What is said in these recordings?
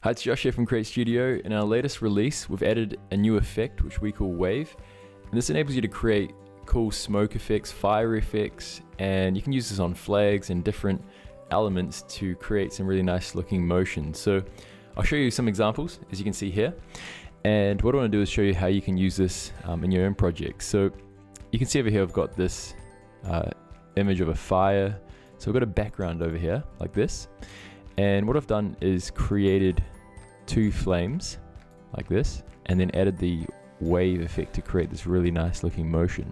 Hi, it's Josh here from CreateStudio. In our latest release, we've added a new effect which we call Wave. And this enables you to create cool smoke effects, fire effects, and you can use this on flags and different elements to create some really nice looking motion. So I'll show you some examples, as you can see here. And what I want to do is show you how you can use this in your own project. So you can see over here I've got this image of a fire. So I've got a background over here like this. And what I've done is created two flames like this and then added the wave effect to create this really nice looking motion.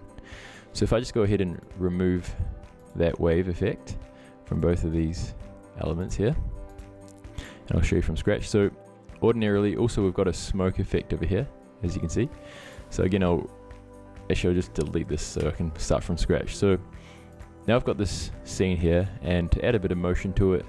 So if I just go ahead and remove that wave effect from both of these elements here, and I'll show you from scratch. So ordinarily also we've got a smoke effect over here, as you can see. So again, I'll just delete this so I can start from scratch. So now I've got this scene here, and to add a bit of motion to it,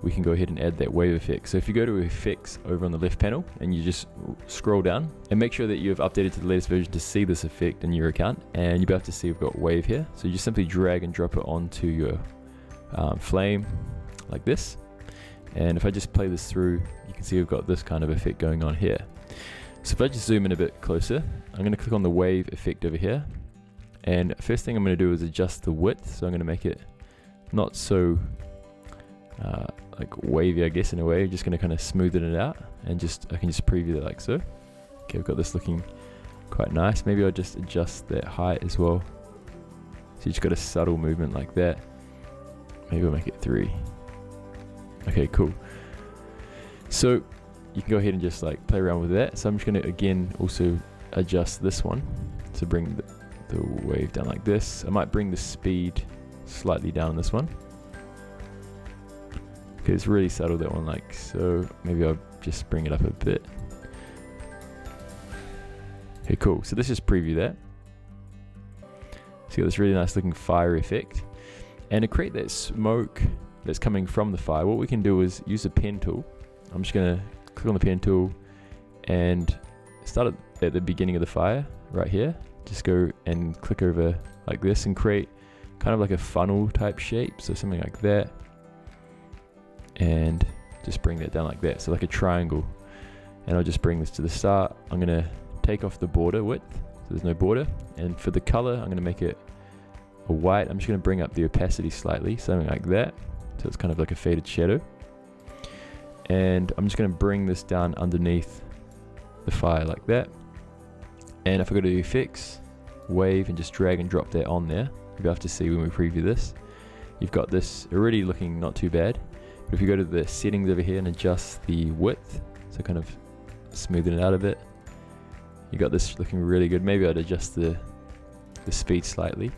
we can go ahead and add that wave effect. So if you go to effects over on the left panel and you just scroll down and make sure that you've updated to the latest version to see this effect in your account, and you'll be able to see we've got wave here. So you just simply drag and drop it onto your flame like this. And if I just play this through, you can see we've got this kind of effect going on here. So if I just zoom in a bit closer, I'm going to click on the wave effect over here. And first thing I'm going to do is adjust the width. So I'm going to make it not so like wavy, I guess, in a way. Just going to kind of smoothen it out, and I can just preview that like so. Okay, I've got this looking quite nice. Maybe I'll just adjust that height as well. So you just got a subtle movement like that. Maybe I'll make it 3. Okay, cool. So you can go ahead and just like play around with that. So I'm just going to again also adjust this one to bring the wave down like this. I might bring the speed slightly down on this one. Okay, it's really subtle, that one, like so. Maybe I'll just bring it up a bit. Okay, cool. So let's just preview that. So you got this really nice looking fire effect. And to create that smoke that's coming from the fire, what we can do is use a pen tool. I'm just gonna click on the pen tool and start at the beginning of the fire right here. Just go and click over like this and create kind of like a funnel type shape. So something like that. And just bring that down like that. So like a triangle. And I'll just bring this to the start. I'm gonna take off the border width. So there's no border. And for the color, I'm gonna make it a white. I'm just gonna bring up the opacity slightly, something like that. So it's kind of like a faded shadow. And I'm just gonna bring this down underneath the fire like that. And if I go to the effects, wave, and just drag and drop that on there, you'll have to see when we preview this. You've got this already looking not too bad. But if you go to the settings over here and adjust the width, so kind of smoothing it out a bit, you got this looking really good. Maybe I'd adjust the speed slightly.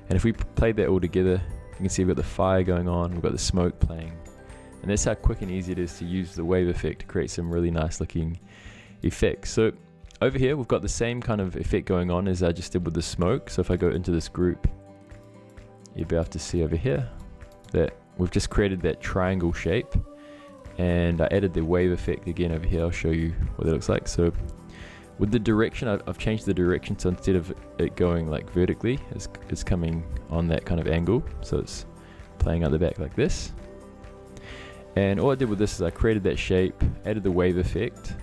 And if we played that all together, you can see we've got the fire going on, we've got the smoke playing. And that's how quick and easy it is to use the wave effect to create some really nice looking effects. So over here, we've got the same kind of effect going on as I just did with the smoke. So if I go into this group, you'll be able to see over here that we've just created that triangle shape, and I added the wave effect again over here. I'll show you what it looks like. So with the direction, I've changed the direction, so instead of it going like vertically, it's coming on that kind of angle. So it's playing out the back like this. And all I did with this is I created that shape, added the wave effect,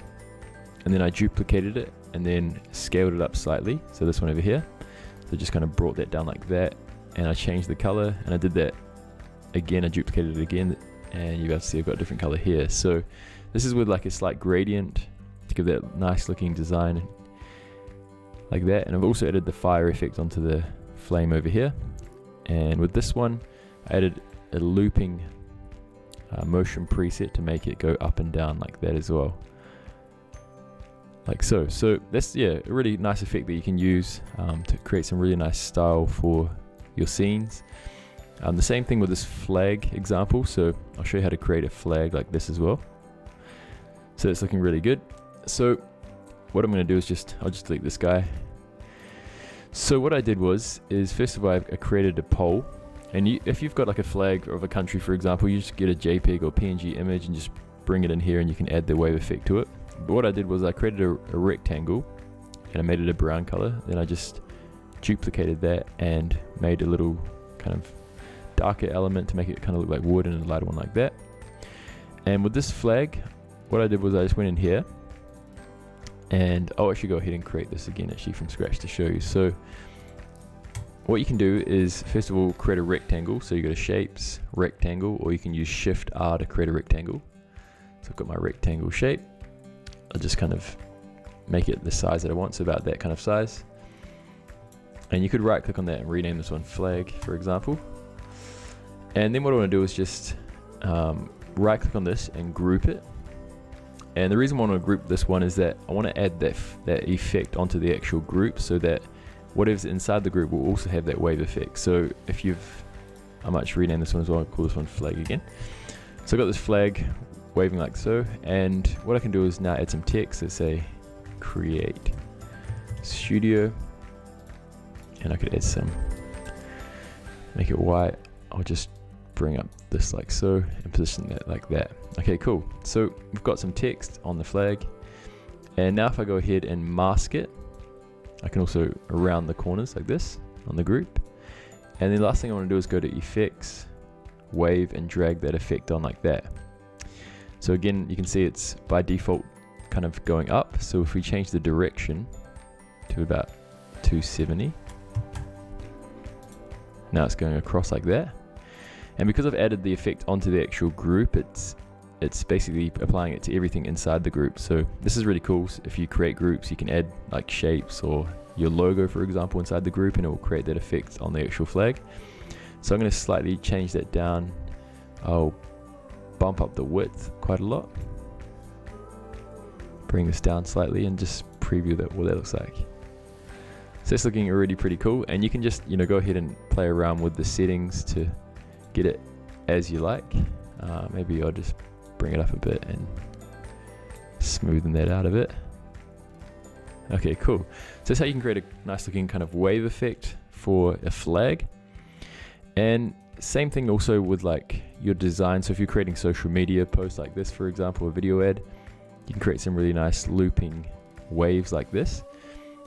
and then I duplicated it and then scaled it up slightly. So this one over here. So just kind of brought that down like that, and I changed the color, and I did that again. I duplicated it again, and you'll be able to see I've got a different color here. So this is with like a slight gradient to give that nice looking design like that. And I've also added the fire effect onto the flame over here. And with this one, I added a looping motion preset to make it go up and down like that as well, like so. So that's, yeah, a really nice effect that you can use to create some really nice style for your scenes. The same thing with this flag example. So I'll show you how to create a flag like this as well. So it's looking really good. So what I'm going to do is I'll just delete this guy. So what I did is first of all, I created a poll. And if you've got like a flag of a country, for example, you just get a JPEG or PNG image and just bring it in here, and you can add the wave effect to it. But what I did was I created a rectangle, and I made it a brown color. Then I just duplicated that and made a little kind of darker element to make it kind of look like wood, and a lighter one like that. And with this flag, what I did was I just went in here, and I'll actually go ahead and create this again actually from scratch to show you. So what you can do is, first of all, create a rectangle. So you go to shapes, rectangle, or you can use Shift R to create a rectangle. So I've got my rectangle shape. I'll just kind of make it the size that I want, so about that kind of size. And you could right click on that and rename this one flag, for example. And then what I want to do is just right click on this and group it. And the reason I want to group this one is that I want to add that effect onto the actual group, so that whatever's inside the group will also have that wave effect. So if I might just rename this one as well, I'll call this one flag again. So I've got this flag waving like so, and what I can do is now add some text. Let's say CreateStudio, and I could add some, make it white. I'll just bring up this like so and position that like that. Okay, cool. So we've got some text on the flag, and now if I go ahead and mask it, I can also around the corners like this on the group. And the last thing I want to do is go to effects, wave, and drag that effect on like that. So again, you can see it's by default kind of going up. So if we change the direction to about 270, now it's going across like that. And because I've added the effect onto the actual group, it's basically applying it to everything inside the group. So this is really cool. If you create groups, you can add like shapes or your logo, for example, inside the group, and it will create that effect on the actual flag. So I'm going to slightly change that down. I'll bump up the width quite a lot, bring this down slightly, and just preview what that looks like. So it's looking already pretty cool, and you can just go ahead and play around with the settings to get it as you like. Maybe I'll just bring it up a bit and smoothen that out a bit. Okay, cool. So that's how you can create a nice looking kind of wave effect for a flag. And same thing also with like your design. So if you're creating social media posts like this, for example, a video ad, you can create some really nice looping waves like this.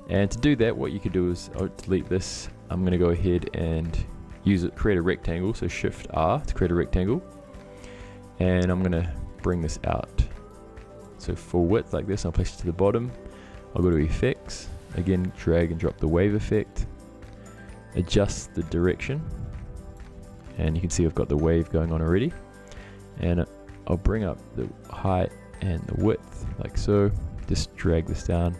And to do that, what you could do is, I'll delete this. I'm going to go ahead and create a rectangle. So Shift R to create a rectangle. And I'm going to bring this out. So full width like this. I'll place it to the bottom. I'll go to effects. Again, drag and drop the wave effect. Adjust the direction. And you can see I've got the wave going on already. And I'll bring up the height and the width like so. Just drag this down.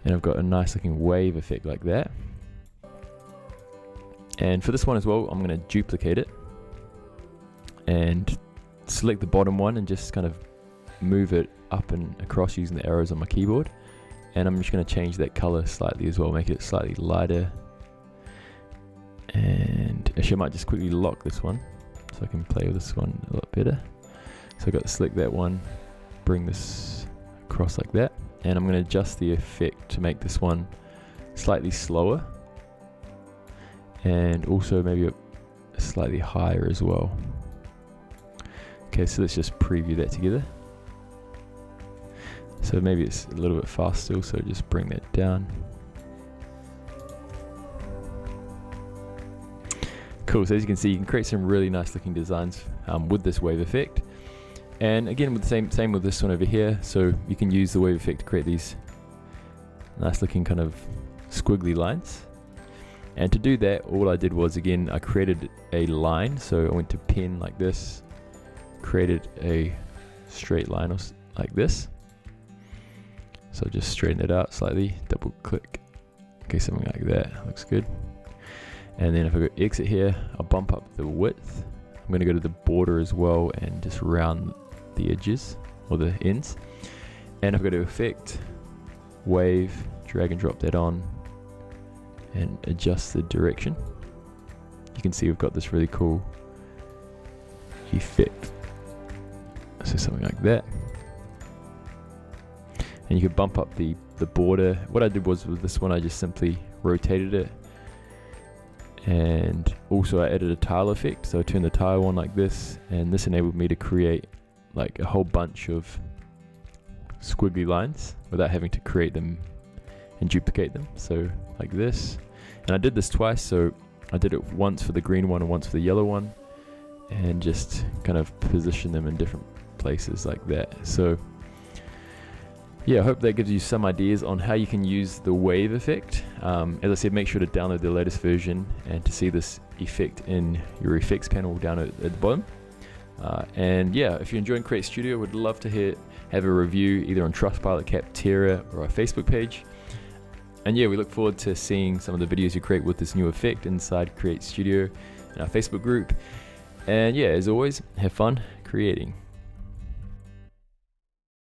And I've got a nice looking wave effect like that. And for this one as well, I'm going to duplicate it and select the bottom one and just kind of move it up and across using the arrows on my keyboard. And I'm just going to change that color slightly as well, make it slightly lighter. And actually I might just quickly lock this one so I can play with this one a lot better. So I've got to select that one, bring this across like that, and I'm going to adjust the effect to make this one slightly slower and also maybe slightly higher as well. Okay, so let's just preview that together. So maybe it's a little bit fast still, so just bring that down. Cool, so as you can see, you can create some really nice looking designs with this wave effect. And again, with the same with this one over here, so you can use the wave effect to create these nice looking kind of squiggly lines. And to do that, all I did was, again, I created a line. So I went to pen like this, created a straight line like this. So just straighten it out slightly, double click. Okay, something like that, looks good. And then if I go exit here, I'll bump up the width. I'm going to go to the border as well and just round the edges or the ends. And if I go to effect, wave, drag and drop that on and adjust the direction, you can see we've got this really cool effect. So something like that. And you could bump up the border. What I did was with this one, I just simply rotated it. And also I added a tile effect. So I turned the tile on like this, and this enabled me to create like a whole bunch of squiggly lines without having to create them and duplicate them. So like this. And I did this twice, so I did it once for the green one and once for the yellow one, and just kind of position them in different places like that. So yeah, I hope that gives you some ideas on how you can use the wave effect. As I said, make sure to download the latest version and to see this effect in your effects panel down at the bottom. And yeah, if you're enjoying CreateStudio, would love to have a review either on TrustPilot, Capterra, or our Facebook page. And yeah, we look forward to seeing some of the videos you create with this new effect inside CreateStudio in our Facebook group. And yeah, as always, have fun creating.